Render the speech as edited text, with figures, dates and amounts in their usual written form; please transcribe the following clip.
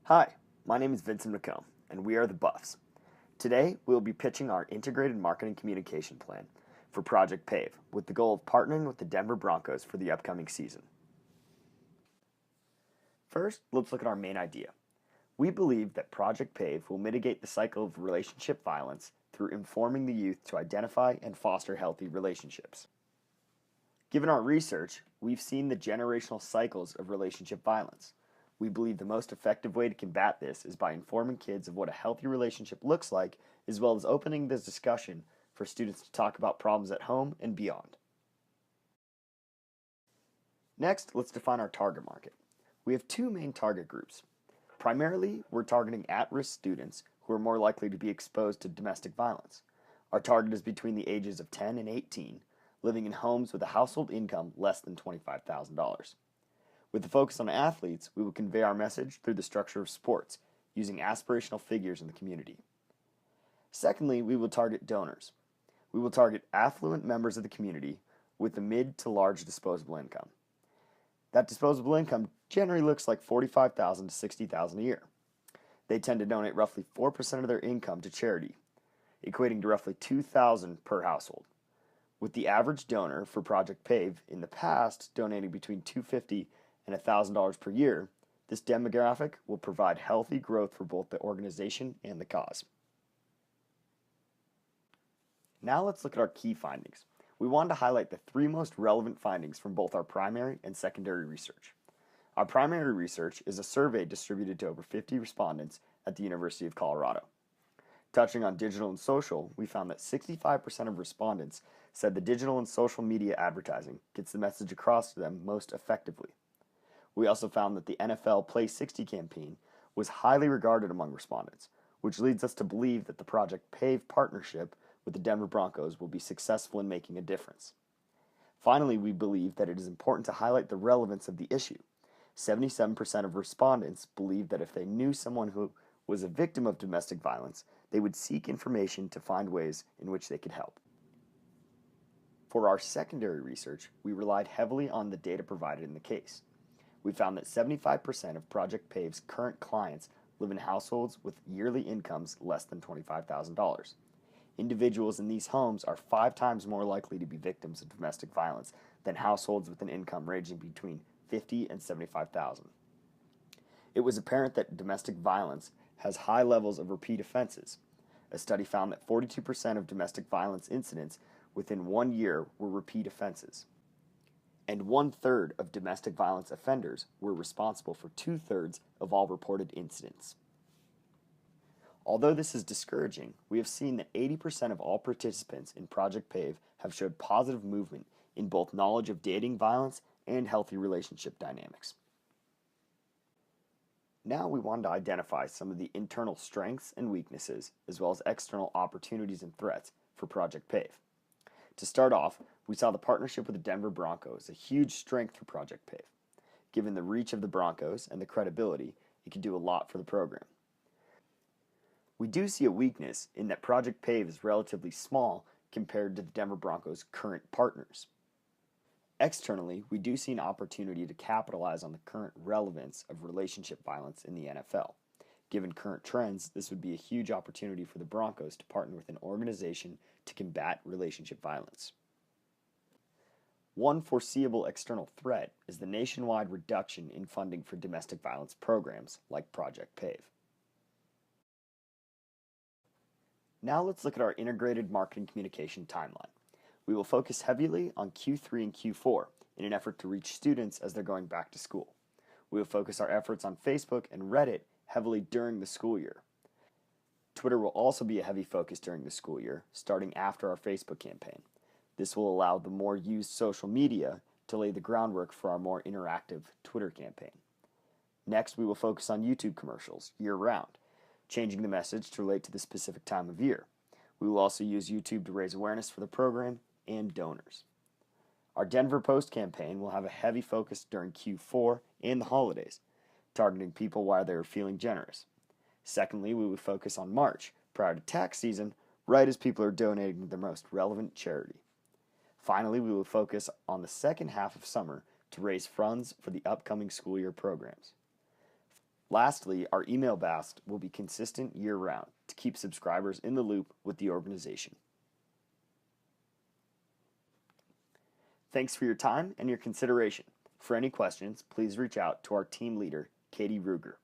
Hi, my name is Vincent McComb, and we are the Buffs. Today, we will be pitching our integrated marketing communication plan for Project PAVE with the goal of partnering with the Denver Broncos for the upcoming season. First, let's look at our main idea. We believe that Project PAVE will mitigate the cycle of relationship violence through informing the youth to identify and foster healthy relationships. Given our research, we've seen the generational cycles of relationship violence. We believe the most effective way to combat this is by informing kids of what a healthy relationship looks like, as well as opening this discussion for students to talk about problems at home and beyond. Next, let's define our target market. We have two main target groups. Primarily, we're targeting at-risk students who are more likely to be exposed to domestic violence. Our target is between the ages of 10 and 18, living in homes with a household income less than $25,000. With the focus on athletes, we will convey our message through the structure of sports, using aspirational figures in the community. Secondly, we will target donors. We will target affluent members of the community with a mid to large disposable income. That disposable income generally looks like $45,000 to $60,000 a year. They tend to donate roughly 4% of their income to charity, equating to roughly $2,000 per household, with the average donor for Project PAVE in the past donating between $250 and $1,000 per year. This demographic will provide healthy growth for both the organization and the cause. Now let's look at our key findings. We wanted to highlight the three most relevant findings from both our primary and secondary research. Our primary research is a survey distributed to over 50 respondents at the University of Colorado. Touching on digital and social, we found that 65% of respondents said the digital and social media advertising gets the message across to them most effectively. We also found that the NFL Play 60 campaign was highly regarded among respondents, which leads us to believe that the Project PAVE partnership with the Denver Broncos will be successful in making a difference. Finally, we believe that it is important to highlight the relevance of the issue. 77% of respondents believe that if they knew someone who was a victim of domestic violence, they would seek information to find ways in which they could help. For our secondary research, we relied heavily on the data provided in the case. We found that 75% of Project PAVE's current clients live in households with yearly incomes less than $25,000. Individuals in these homes are 5 times more likely to be victims of domestic violence than households with an income ranging between $50,000 and $75,000. It was apparent that domestic violence has high levels of repeat offenses. A study found that 42% of domestic violence incidents within 1 year were repeat offenses, and 1/3 of domestic violence offenders were responsible for 2/3 of all reported incidents. Although this is discouraging, we have seen that 80% of all participants in Project PAVE have showed positive movement in both knowledge of dating violence and healthy relationship dynamics. Now we wanted to identify some of the internal strengths and weaknesses, as well as external opportunities and threats for Project PAVE. To start off, we saw the partnership with the Denver Broncos a huge strength for Project PAVE. Given the reach of the Broncos and the credibility, it can do a lot for the program. We do see a weakness in that Project PAVE is relatively small compared to the Denver Broncos' current partners. Externally, we do see an opportunity to capitalize on the current relevance of relationship violence in the NFL. Given current trends, this would be a huge opportunity for the Broncos to partner with an organization to combat relationship violence. One foreseeable external threat is the nationwide reduction in funding for domestic violence programs like Project PAVE. Now let's look at our integrated marketing communication timeline. We will focus heavily on Q3 and Q4 in an effort to reach students as they're going back to school. We will focus our efforts on Facebook and Reddit heavily during the school year. Twitter will also be a heavy focus during the school year, starting after our Facebook campaign. This will allow the more used social media to lay the groundwork for our more interactive Twitter campaign. Next, we will focus on YouTube commercials year-round, changing the message to relate to the specific time of year. We will also use YouTube to raise awareness for the program and donors. Our Denver Post campaign will have a heavy focus during Q4 and the holidays, targeting people while they are feeling generous. Secondly, we will focus on March, prior to tax season, right as people are donating to their most relevant charity. Finally, we will focus on the second half of summer to raise funds for the upcoming school year programs. Lastly, our email blast will be consistent year-round to keep subscribers in the loop with the organization. Thanks for your time and your consideration. For any questions, please reach out to our team leader, Katie Ruger.